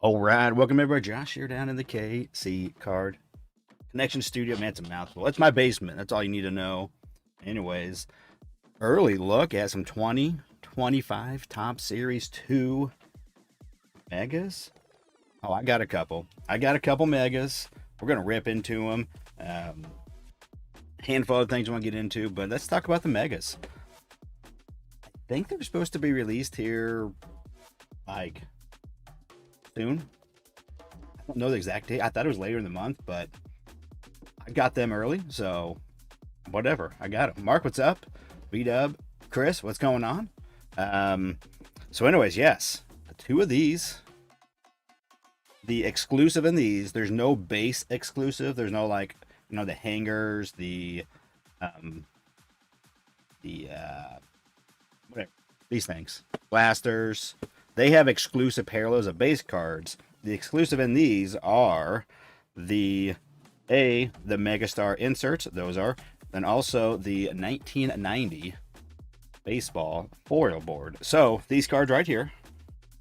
All right, welcome everybody. Josh here down in the KC Card Connection Studio. Man, it's a mouthful. That's my basement. That's all you need to know. Anyways, early look at some 2025 Top Series 2 Megas. Oh, I got a couple. Megas. We're going to rip into them. Handful of things I want to get into, but let's talk about the Megas. I think they're supposed to be released here like soon. I don't know the exact date. I thought it was later in the month, but I got them early, so whatever. I got them. Mark, what's up? B-Dub, Chris, what's going on? So anyways, yes, two of these. The exclusive in these, there's no base exclusive. There's no like, the hangers, whatever, these things, blasters. They have exclusive parallels of base cards. The exclusive in these are the Megastar inserts. Those are, and also the 1990 baseball foil board. So these cards right here.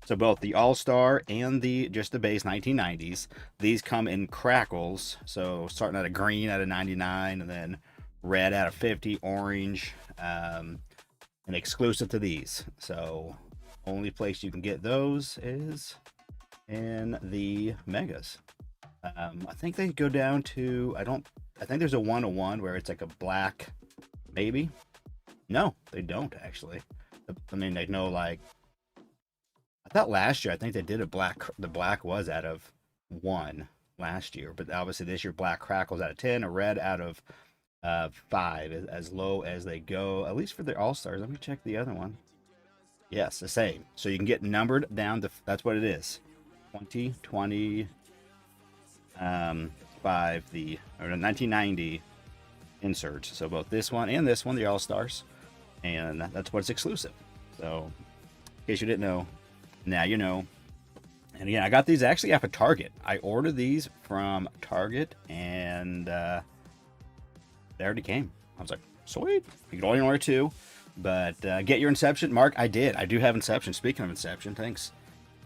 So both the All-Star and just the base 1990s. These come in crackles. So starting at a green out of 99, and then red out of 50, orange, and exclusive to these. So only place you can get those is in the Megas. I think they go down to, I think there's a 101 where it's like a black, maybe. No, they don't actually. I mean, they know, like, I thought last year, I think they did the black was out of 1 last year, but obviously this year black crackles out of 10, a red out of 5, as low as they go, at least for the All-Stars. Let me check the other one. Yes, the same. So you can get numbered down to, that's what it is. 20, 20, 5, the 1990 inserts. So both this one and this one, the All-Stars. And that's what's exclusive. So in case you didn't know, now you know. And again, I got these actually off of Target. I ordered these from Target, and they already came. I was like, sweet. You can only order 2. But get your Inception. Mark, I did. I do have Inception. Speaking of Inception, thanks.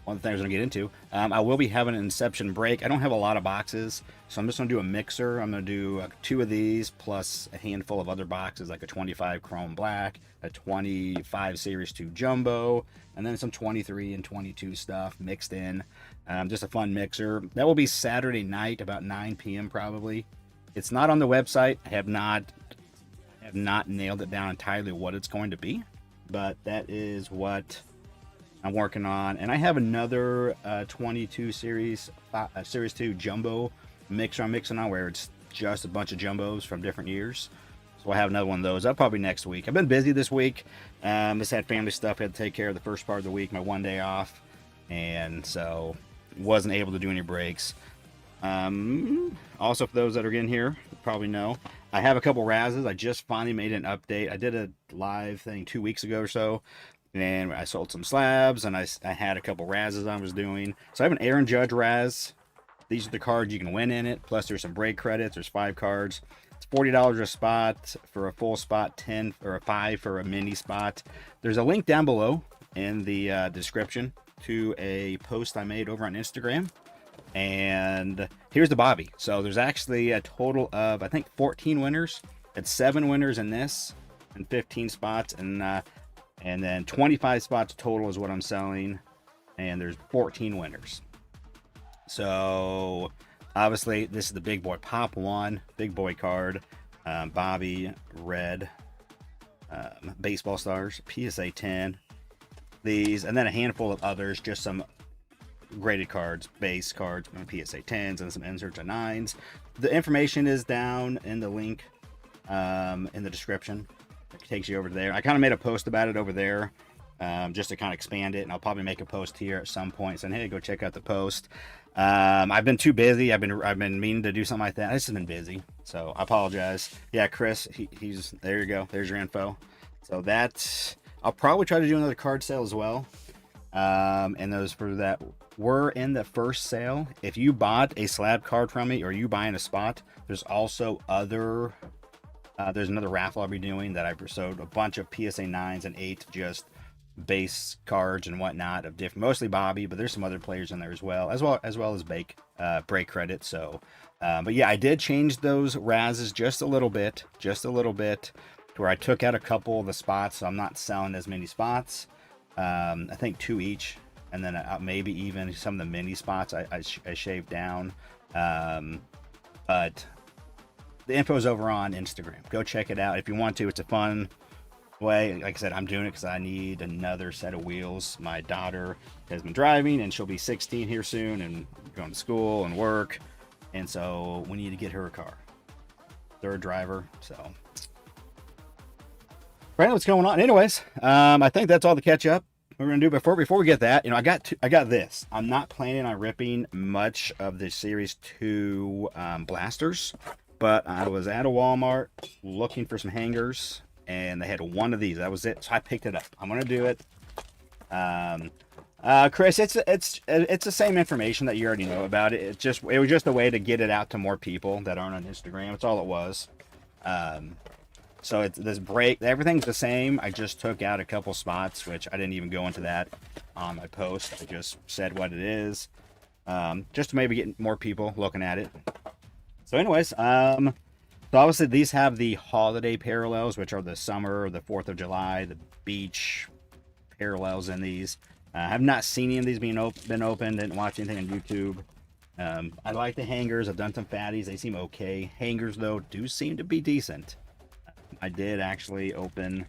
One of the things I'm going to get into. I will be having an Inception break. I don't have a lot of boxes, so I'm just going to do a mixer. I'm going to do 2 of these plus a handful of other boxes, like a 25 Chrome Black, a 25 Series 2 Jumbo, and then some 23 and 22 stuff mixed in. Just a fun mixer. That will be Saturday night, about 9 p.m. probably. It's not on the website. I have not nailed it down entirely what it's going to be, but that is what I'm working on. And I have another 22 series 2 jumbo mixer I'm mixing on, where it's just a bunch of jumbos from different years. So I'll have another one of those up probably next week. I've been busy this week. Just had family stuff I had to take care of the first part of the week, my 1 day off, and so wasn't able to do any breaks. Also, for those that are in here, probably know, I have a couple Razzes. I just finally made an update. I did a live thing 2 weeks ago or so, and I sold some slabs, and I had a couple Razzes I was doing. So I have an Aaron Judge Razz. These are the cards you can win in it, plus there's some break credits. There's 5 cards. It's $40 a spot for a full spot, 10 or a 5 for a mini spot. There's a link down below in the description to a post I made over on Instagram. And here's the Bobby. So there's actually a total of, I think, 14 winners. It's 7 winners in this and 15 spots, and then 25 spots total is what I'm selling, and there's 14 winners. So obviously this is the big boy pop 1 big boy card, Bobby red, baseball stars, PSA 10, these, and then a handful of others, just some graded cards, base cards, PSA 10s, and some inserts of 9s. The information is down in the link in the description. It takes you over there. I kind of made a post about it over there, just to kind of expand it, and I'll probably make a post here at some point saying, hey, go check out the post. I've been too busy. I've been meaning to do something like that. I've just been busy, so I apologize. Yeah, Chris, he's there. You go. There's your info. So that's, I'll probably try to do another card sale as well. And those for that were in the first sale. If you bought a slab card from me, or you buying a spot, there's also other there's another raffle I'll be doing that I sold a bunch of PSA 9s and 8s just base cards and whatnot of different, mostly Bobby, but there's some other players in there as well as break credit. So, but yeah, I did change those Razes just a little bit, to where I took out a couple of the spots, so I'm not selling as many spots. I think 2 each, and then maybe even some of the mini spots I shaved down. But the info is over on Instagram. Go check it out if you want to. It's a fun way. Like I said, I'm doing it because I need another set of wheels. My daughter has been driving, and she'll be 16 here soon, and going to school and work, and so we need to get her a car. Third driver, so. Right, what's going on? Anyways, I think that's all the catch up we're gonna do. Before we get that, I got this. I'm not planning on ripping much of the Series 2 blasters, but I was at a Walmart looking for some hangers, and they had one of these. That was it, so I picked it up. I'm gonna do it. Chris, it's the same information that you already know about it. It was just a way to get it out to more people that aren't on Instagram. That's all it was. So it's this break. Everything's the same. I just took out a couple spots, which I didn't even go into that on my post. I just said what it is, just to maybe get more people looking at it. So, anyways, so obviously these have the holiday parallels, which are the summer, the 4th of July, the beach parallels in these. I have not seen any of these been opened. Didn't watch anything on YouTube. I like the hangers. I've done some fatties. They seem okay. Hangers, though, do seem to be decent. I did actually open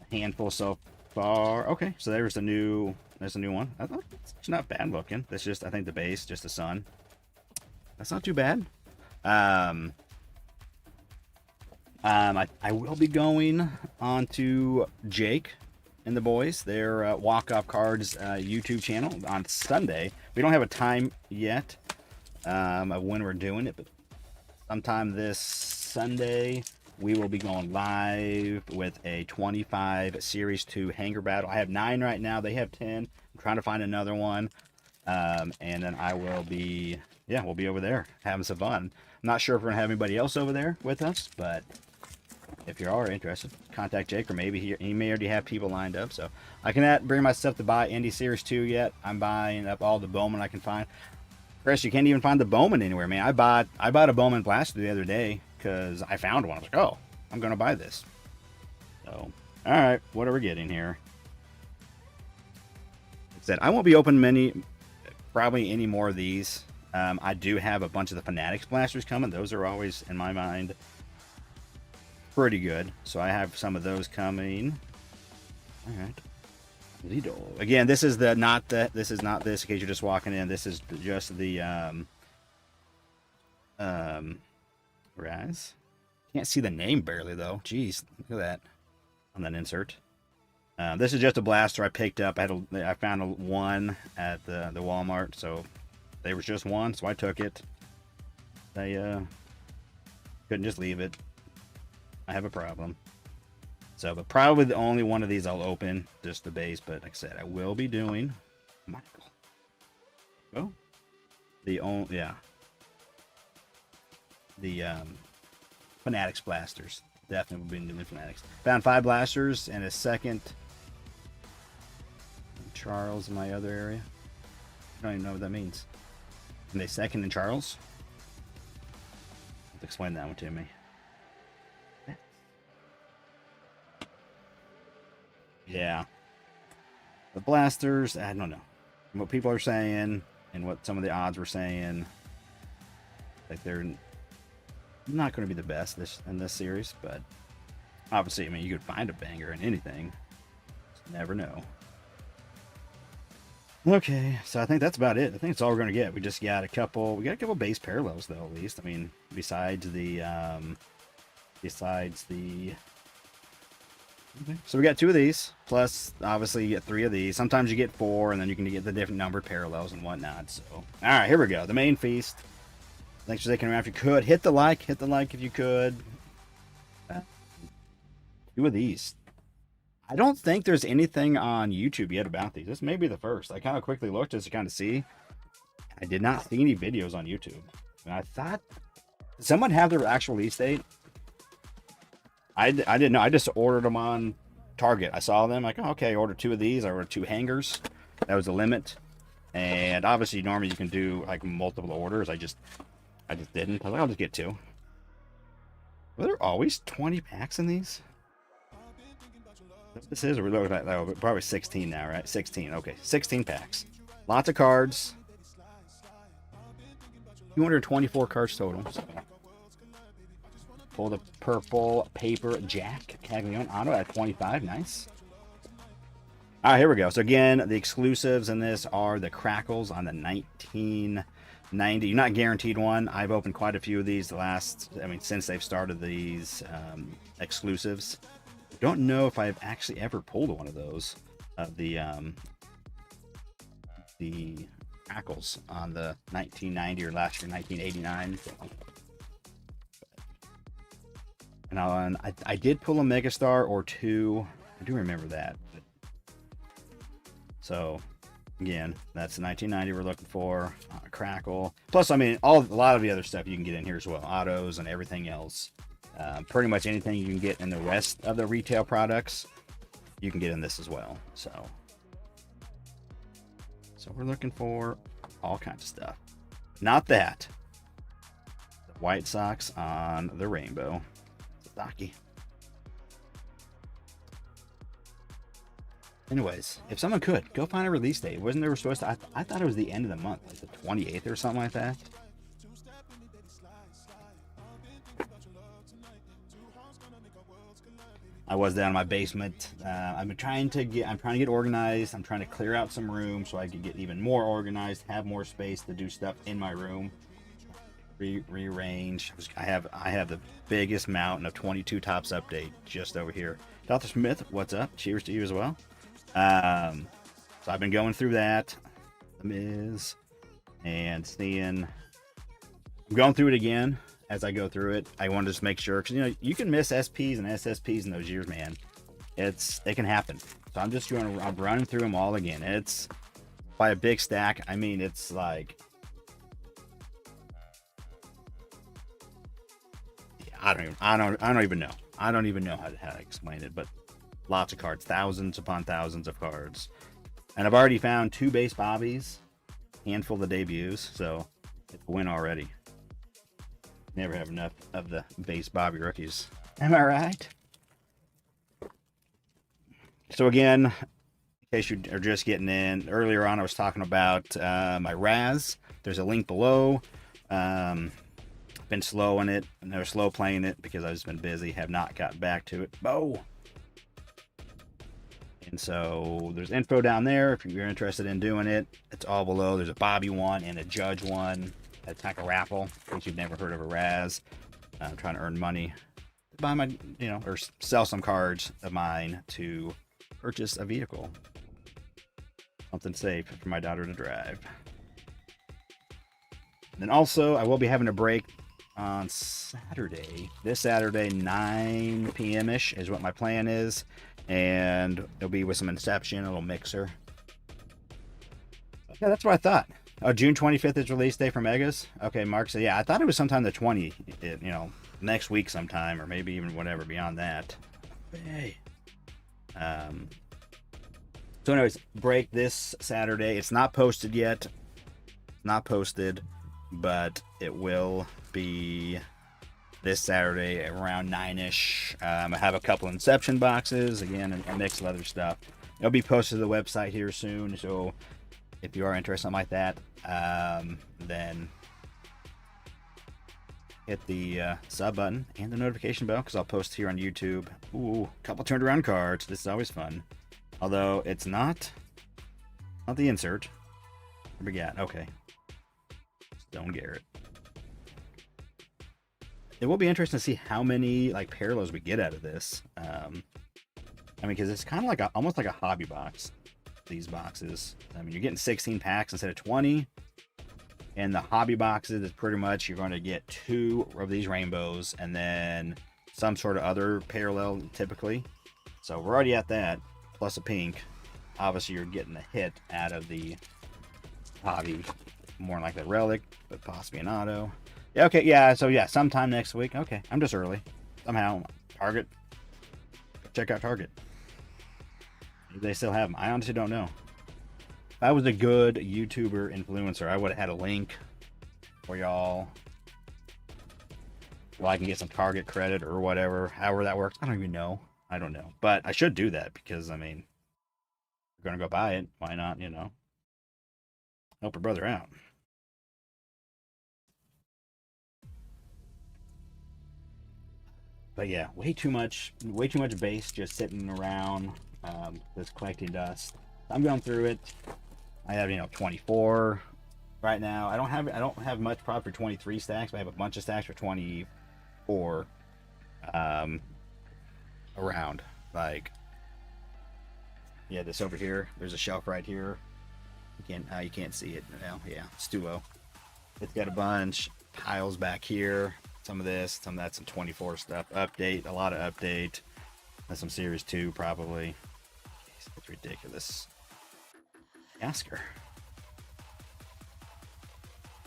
a handful so far. Okay, so there's a new one. I thought it's not bad looking. That's just, I think, the base, just the sun. That's not too bad. I will be going on to Jake and the boys, their walk-off cards YouTube channel on Sunday. We don't have a time yet of when we're doing it, but sometime this Sunday we will be going live with a 25 Series 2 hanger battle. I have 9 right now. They have 10. I'm trying to find another one. And then I will be, we'll be over there having some fun. I'm not sure if we're going to have anybody else over there with us, but if you are interested, contact Jake, or maybe he may already have people lined up. So I cannot bring myself to buy Indy Series 2 yet. I'm buying up all the Bowman I can find. Chris, you can't even find the Bowman anywhere, man. I bought a Bowman blaster the other day because I found one. I was like, oh, I'm going to buy this. So, all right, what are we getting here? Like I said, I won't be opening probably any more of these. I do have a bunch of the Fanatics blasters coming. Those are always, in my mind, pretty good. So I have some of those coming. All right. Lido. Again, this is not this in case you're just walking in. This is just the Raz. Can't see the name barely though. Jeez, look at that on that insert. This is just a blaster I picked up. I found one at the Walmart, so there was just one, so I took it. They couldn't just leave it. I have a problem. So, but probably the only one of these I'll open, just the base. But like I said, I will be doing Michael. Oh, the Fanatics blasters. Definitely will be doing Fanatics. Found 5 blasters and a second Charles in my other area. I don't even know what that means. And they second in Charles. Explain that one to me. Yeah. The blasters, I don't know. What people are saying and what some of the odds were saying, like they're not going to be the best in this series, but obviously, I mean, you could find a banger in anything. Just never know. Okay, so I think that's about it. I think that's all we're going to get. We got a couple base parallels though, at least. I mean, besides the okay. So we got 2 of these, plus obviously you get 3 of these. Sometimes you get 4, and then you can get the different numbered parallels and whatnot. So, all right, here we go. The main feast. Thanks for sticking around. If you could, hit the like if you could. 2 of these. I don't think there's anything on YouTube yet about these. This may be the first. I kind of quickly looked just to kind of see. I did not see any videos on YouTube. And I thought, did someone have their actual release date? I didn't know. I just ordered them on Target. I saw them, like, oh, okay, I ordered 2 of these. I ordered 2 hangers. That was the limit. And obviously, normally you can do like multiple orders. I just didn't. I was like, I'll just get 2. Were there always 20 packs in these? This is, we're looking at probably 16 now, right? 16. Okay, 16 packs. Lots of cards. 224 cards total. So. Pull the purple paper Jack Caglione auto at 25. Nice. All right, here we go. So again, the exclusives in this are the crackles on the 1990. You're not guaranteed one. I've opened quite a few of these since they've started these exclusives. Don't know if I've actually ever pulled one of those. The crackles on the 1990 or last year 1989. And I did pull a Megastar or 2. I do remember that. So again, that's the 1990 we're looking for. Crackle. Plus, I mean, a lot of the other stuff you can get in here as well. Autos and everything else. Pretty much anything you can get in the rest of the retail products, you can get in this as well. So we're looking for all kinds of stuff. Not that. The White Sox on the rainbow. Stocky. Anyways, if someone could, go find a release date. Wasn't there supposed to... I thought it was the end of the month, like the 28th or something like that. I was down in my basement. I'm trying to get organized. I'm trying to clear out some room so I can get even more organized, have more space to do stuff in my room. Rearrange. I have the biggest mountain of 22 tops update just over here. Dr. Smith, what's up? Cheers to you as well. So I've been going through that. The Miz and seeing. I'm going through it again. As I go through it, I want to just make sure, because you can miss SPs and SSPs in those years, man. It can happen. So I'm running through them all again. It's by a big stack. I mean, it's like, yeah, I don't even know. I don't even know how to explain it, but lots of cards, thousands upon thousands of cards, and I've already found 2 base Bobbies, handful of debuts, so it's a win already. Never have enough of the base Bobby rookies. Am I right? So again, in case you are just getting in, earlier on I was talking about my Raz. There's a link below. Been slow on it. Never slow playing it because I've just been busy. Have not gotten back to it. And so there's info down there if you're interested in doing it. It's all below. There's a Bobby one and a Judge one. Attack a raffle, in case you've never heard of a Raz. I'm trying to earn money to buy my, or sell some cards of mine to purchase a vehicle. Something safe for my daughter to drive. And then also, I will be having a break on Saturday. This Saturday, 9 p.m.-ish is what my plan is. And it'll be with some Inception, a little mixer. Yeah, that's what I thought. Oh, June 25th is release day for Megas. Okay, Mark said, yeah, I thought it was sometime the 20th, next week sometime, or maybe even whatever beyond that. Hey. So anyways, break this Saturday. It's not posted yet. Not posted, but it will be this Saturday around 9-ish. I have a couple Inception boxes, again, and a mix of other stuff. It'll be posted to the website here soon, so if you are interested in something like that, then hit the sub button and the notification bell, because I'll post here on YouTube. Ooh, a couple turned around cards. This is always fun. Although it's not the insert. What we got? Okay. Stone Garrett. It will be interesting to see how many parallels we get out of this. Because it's kind of almost like a hobby box. These boxes. You're getting 16 packs instead of 20. And the hobby boxes is pretty much you're going to get 2 of these rainbows and then some sort of other parallel typically. So we're already at that, plus a pink. Obviously you're getting a hit out of the hobby, more like the relic, but possibly an auto. Yeah, okay, yeah, so yeah, sometime next week. Okay, I'm just early. Somehow, Target. Check out Target. Maybe they still have them. I honestly don't know. If I was a good YouTuber influencer, I would have had a link for y'all. Well, I can get some Target credit or whatever. However that works. I don't even know. I don't know. But I should do that because, I mean, we're going to go buy it. Why not, you know? Help your brother out. But yeah, way too much base just sitting around, just collecting dust. I'm going through it. I have 24 right now. I don't have much prop for 23 stacks, but I have a bunch of stacks for 24 around. Like, yeah, this over here. There's a shelf right here. You can't see it now. Yeah, it's duo. It's got a bunch tiles back here. Some of this, some of that, some 24 stuff. Update, a lot of update. And some series 2 probably. It's ridiculous. Ask her.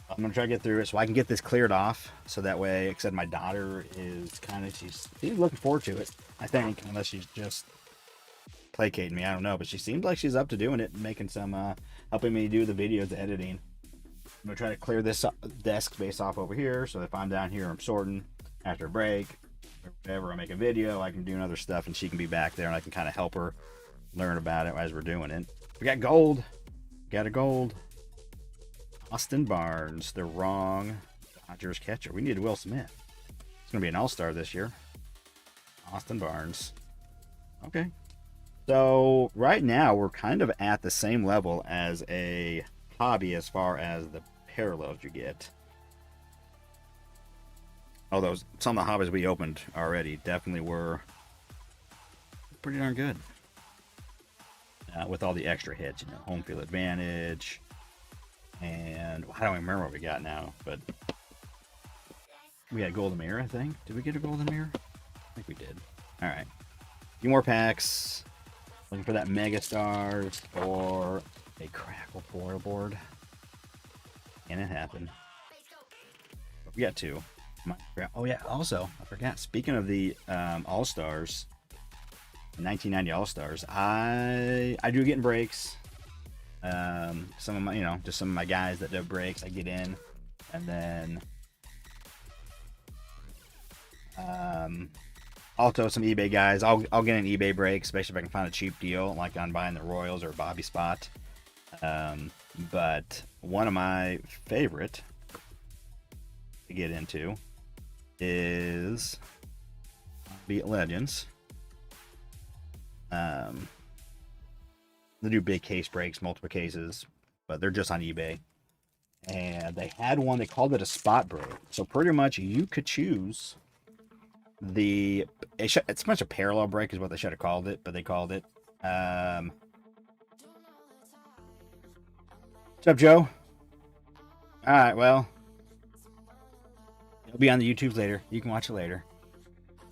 I'm gonna try to get through it so I can get this cleared off. So that way, like I said, my daughter is she's looking forward to it. I think, unless she's just placating me, I don't know. But she seems like she's up to doing it and making some, helping me do the videos, the editing. I'm gonna try to clear this desk space off over here, so if I'm down here, I'm sorting after a break, or whatever, I make a video, I can do other stuff, and she can be back there, and I can kind of help her learn about it as we're doing it. We got gold. Got a gold. Austin Barnes, the wrong Dodgers catcher. We need Will Smith. It's gonna be an all-star this year. Austin Barnes. Okay. So right now we're kind of at the same level as a hobby as far as the parallels you get. Although some of the hobbies we opened already definitely were pretty darn good. With all the extra hits, home field advantage. And I don't even remember what we got now, but we had golden mirror, I think. Did we get a golden mirror? I think we did. All right. A few more packs. Looking for that Mega Stars or a Crackle foil board. And it happened. We got 2. Oh yeah, also, I forgot. Speaking of the All-Stars, 1990 All-Stars, I do get in breaks. Some of my, just some of my guys that do breaks, I get in. And then also some eBay guys. I'll get an eBay break, especially if I can find a cheap deal, like on buying the Royals or Bobby Spot. But one of my favorite to get into is Beat Legends. They do big case breaks, multiple cases, but they're just on eBay. And they had one, they called it a spot break. So pretty much you could choose it's pretty much a parallel break is what they should have called it, but they called it. What's up, Joe? All right, well, it'll be on the YouTubes later. You can watch it later.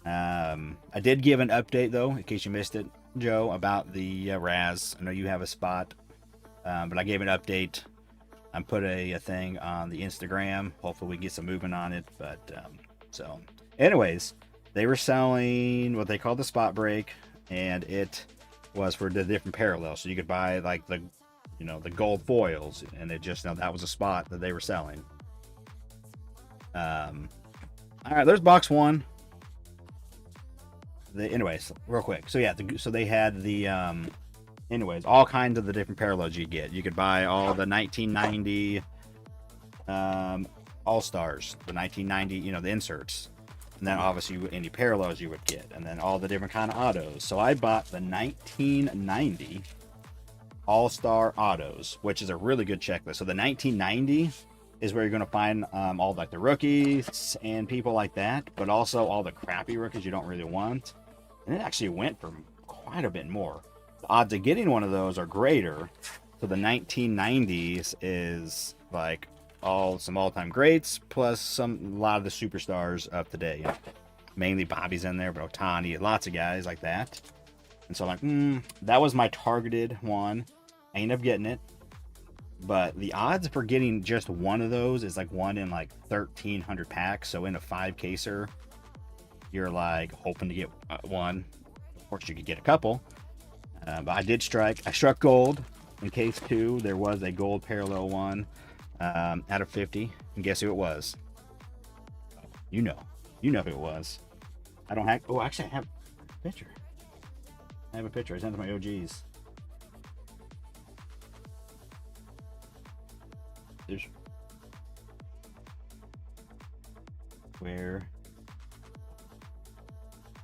I did give an update, though, in case you missed it, Joe, about the Raz. I know you have a spot, but I gave an update. I put a thing on the Instagram. Hopefully we can get some movement on it. But, so, anyways, they were selling what they call the spot break, and it was for the different parallels. So you could buy, like, the gold foils, and it just, that was a spot that they were selling. All right, there's box 1. Anyways, real quick. So yeah, so they had the anyways, all kinds of the different parallels you get. You could buy all the 1990 All-Stars, the 1990, the inserts. And then obviously any parallels you would get, and then all the different kind of autos. So I bought the 1990 All-Star autos, which is a really good checklist. So the 1990 is where you're going to find all like the rookies and people like that, but also all the crappy rookies you don't really want. And it actually went for quite a bit more. The odds of getting one of those are greater. So the 1990s is like some all-time greats plus a lot of the superstars of today. Mainly Bobby's in there, but Ohtani, lots of guys like that. And so I'm like, that was my targeted one. I ended up getting it. But the odds for getting just one of those is like 1 in like 1,300 packs. So in a 5-caser, you're like hoping to get one. Of course, you could get a couple. But I did strike. I struck gold in case 2. There was a gold parallel one out of 50. And guess who it was? You know. You know who it was. I don't have... Oh, actually, I have a picture. I have a picture. I sent it to my OGs. There's... Where...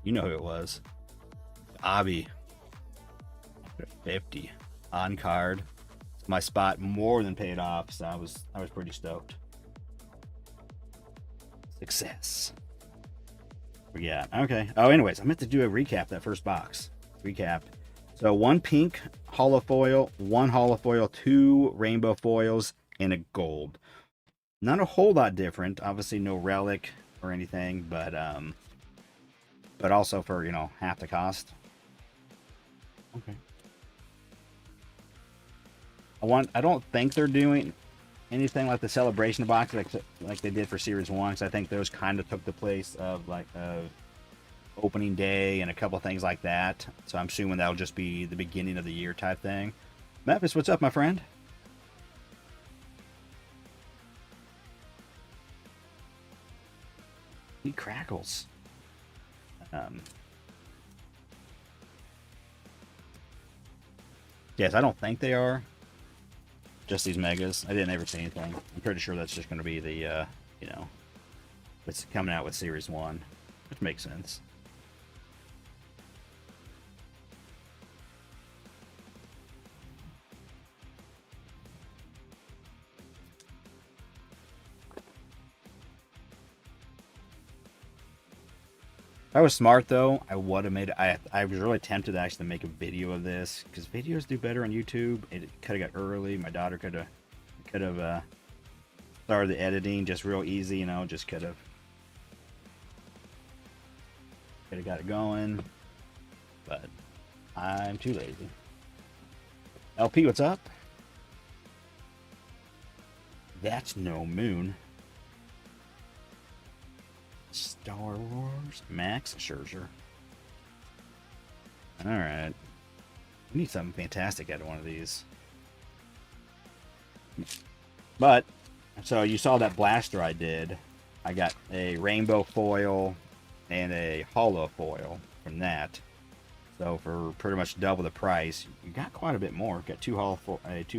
You know who it was. Abby. 50 on card. My spot more than paid off, so I was pretty stoked. Success. Yeah, okay. Oh, anyways, I meant to do a recap that first box. Recap. So 1 pink holo foil, 1 holo foil, 2 rainbow foils, and a gold. Not a whole lot different. Obviously no relic or anything, but also for, you know, half the cost. Okay. I don't think they're doing anything like the celebration box like they did for Series 1, because I think those kind of took the place of like opening day and a couple things like that. So I'm assuming that'll just be the beginning of the year type thing. Memphis, what's up, my friend? He crackles. Yes, I don't think they are. Just these megas. I didn't ever see anything. I'm pretty sure that's just going to be the, you know, it's coming out with Series 1, which makes sense. If I was smart though, I would have made it. I was really tempted to actually make a video of this because videos do better on YouTube. It could have got early. My daughter could have started the editing just real easy, you know, just could have got it going. But I'm too lazy. LP, what's up? That's no moon. Star Wars. Max Scherzer. Alright. We need something fantastic out of one of these. But, so you saw that blaster I did. I got a rainbow foil and a holo foil from that. So for pretty much double the price, you got quite a bit more. Got two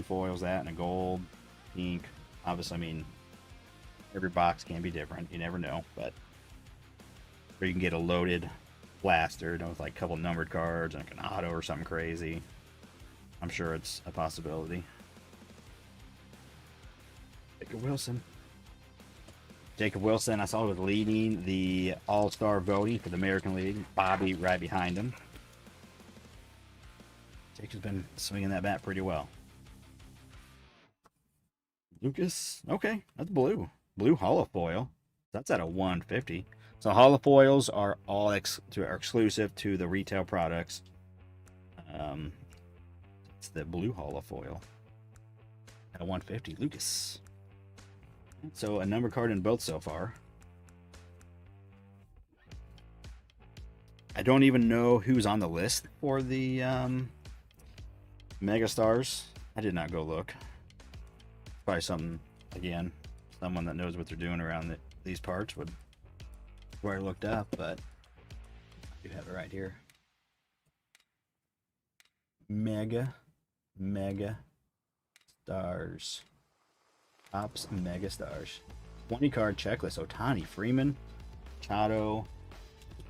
foils, that, and a gold, pink. Obviously, I mean, every box can be different. You never know, but... Or you can get a loaded blaster, you know, with like a couple numbered cards and like an auto or something crazy. I'm sure it's a possibility. Jacob Wilson. Jacob Wilson, I saw he was leading the All-Star voting for the American League. Bobby right behind him. Jacob's been swinging that bat pretty well. Lucas, okay, that's blue. Blue holo foil. That's at a 150. So holofoils are all exclusive to the retail products. It's the blue holofoil at 150. Lucas. So a number card in both so far. I don't even know who's on the list for the Mega Stars. I did not go look. Probably something, again, someone that knows what they're doing around these parts would where I looked up, but you have it right here. Mega Stars. Ops Mega Stars. 20 card checklist. Ohtani, Freeman, Machado.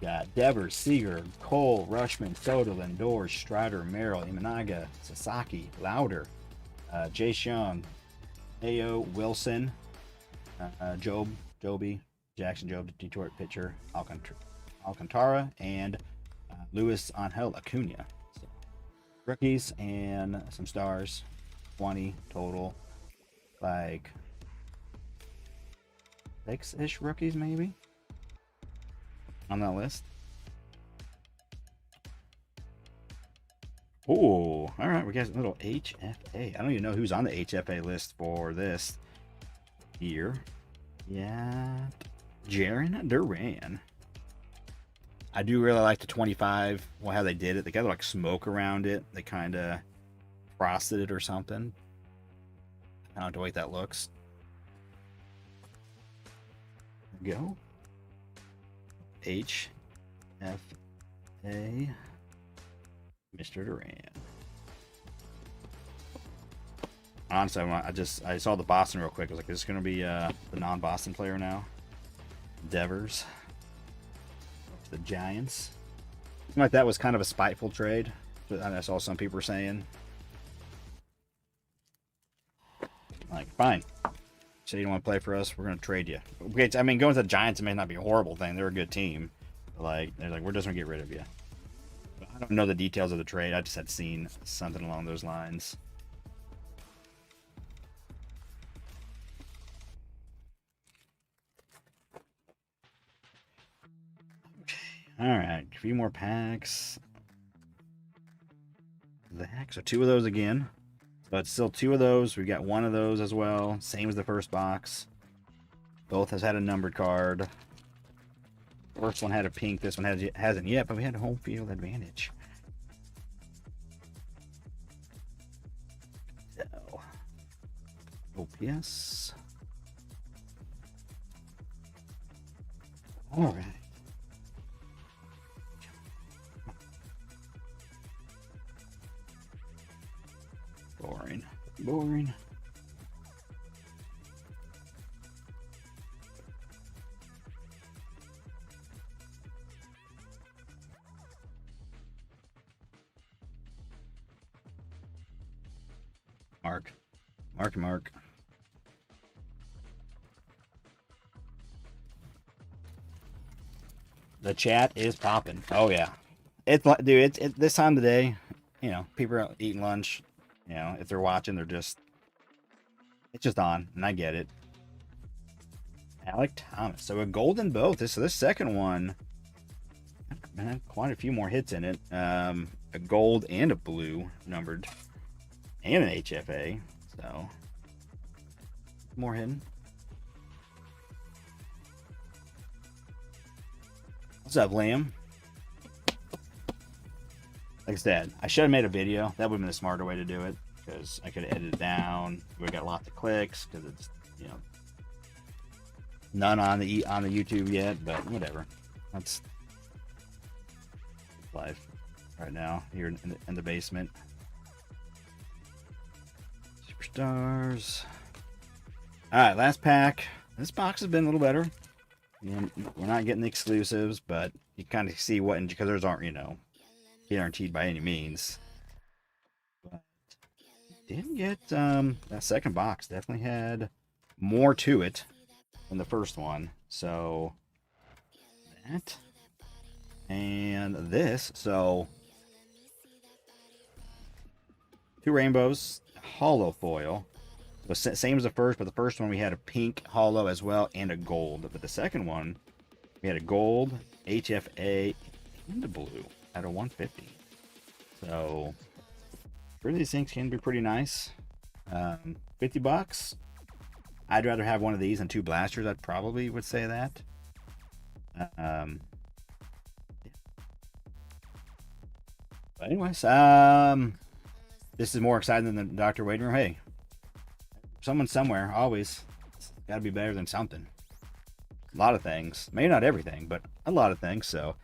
Got Devers, Seager, Cole, Rushman, Soto, Lindor, Strider, Merrill, Imanaga, Sasaki, Lauder, Jay Seung, Ayo, Wilson, Joby, Jackson Jobe, Detroit pitcher, Alcantara, and Luis Angel Acuna. So, rookies and some stars. 20 total. Like 6-ish rookies maybe on that list. Oh, all right. We got a little HFA. I don't even know who's on the HFA list for this year. Yeah. Jaron Duran. I do really like the 25. Well, how they did it. They got like smoke around it. They kind of frosted it or something. I don't know the way that looks. There we go. H F A Mr. Duran. Honestly, I saw the Boston real quick. I was like, is this gonna be the non-Boston player now? Devers. The Giants. Something like that was kind of a spiteful trade. I saw some people were saying. Like, fine. So you don't want to play for us? We're going to trade you. I mean, going to the Giants may not be a horrible thing. They're a good team. Like, they're like, we're just going to get rid of you. But I don't know the details of the trade. I just had seen something along those lines. All right, a few more packs. So 2 of those again. But still 2 of those. We got 1 of those as well. Same as the first box. Both has had a numbered card. First one had a pink. This one hasn't yet, but we had a home field advantage. So, OPS. All right. Boring. Boring. Mark. The chat is popping. Oh yeah. It's this time of the day, you know, people are eating lunch. You know, if they're watching, it's just on, and I get it. Alec Thomas. So a gold in both. This second one, man, quite a few more hits in it. A gold and a blue numbered, and an HFA. So more hidden. What's up, Liam? Like I said, I should have made a video. That would have been a smarter way to do it, because I could have edited it down. We got lots of clicks because it's, you know, none on the YouTube yet, but whatever. That's life right now here in the basement. Superstars. All right, last pack. This box has been a little better. You know, we're not getting the exclusives, but you kind of see what, because theirs aren't, you know, guaranteed by any means. But didn't get that second box. Definitely had more to it than the first one. So that and this. So 2 rainbows, hollow foil. The same as the first, but the first one we had a pink hollow as well and a gold. But the second one we had a gold, HFA, and a blue at a 150. So really, these things can be pretty nice. $50. I'd rather have one of these than 2 blasters. I probably would say that. Yeah. But anyways, this is more exciting than the Dr. Waiting Room. Hey, someone somewhere always got to be better than something. A lot of things, maybe not everything, but a lot of things. So,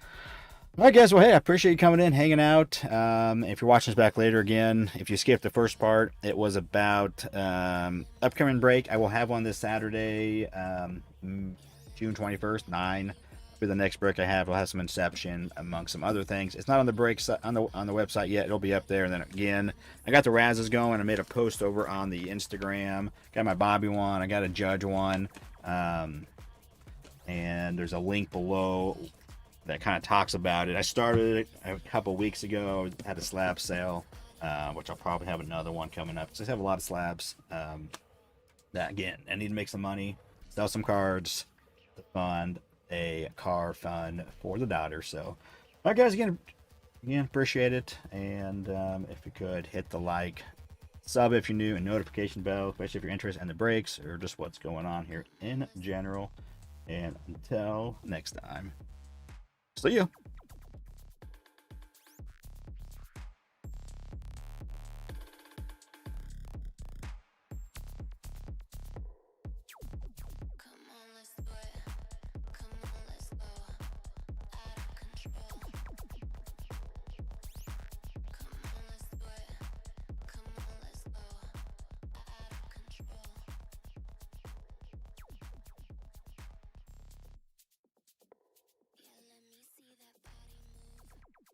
all right, guys. Well, hey, I appreciate you coming in, hanging out. If you're watching this back later again, if you skipped the first part, it was about upcoming break. I will have one this Saturday, June 21st, 9. For the next break I have, I'll have some Inception among some other things. It's not on the breaks on the website yet. It'll be up there. And then again, I got the Razzes going. I made a post over on the Instagram. Got my Bobby one. I got a Judge one. And there's a link below that kind of talks about it. I started it a couple weeks ago. Had a slab sale, which I'll probably have another one coming up. So I have a lot of slabs. That again, I need to make some money, sell some cards to fund a car fund for the daughter. So, all right, guys, again, appreciate it. And if you could hit the like, sub if you're new, and notification bell, especially if you're interested in the breaks or just what's going on here in general. And until next time, see you.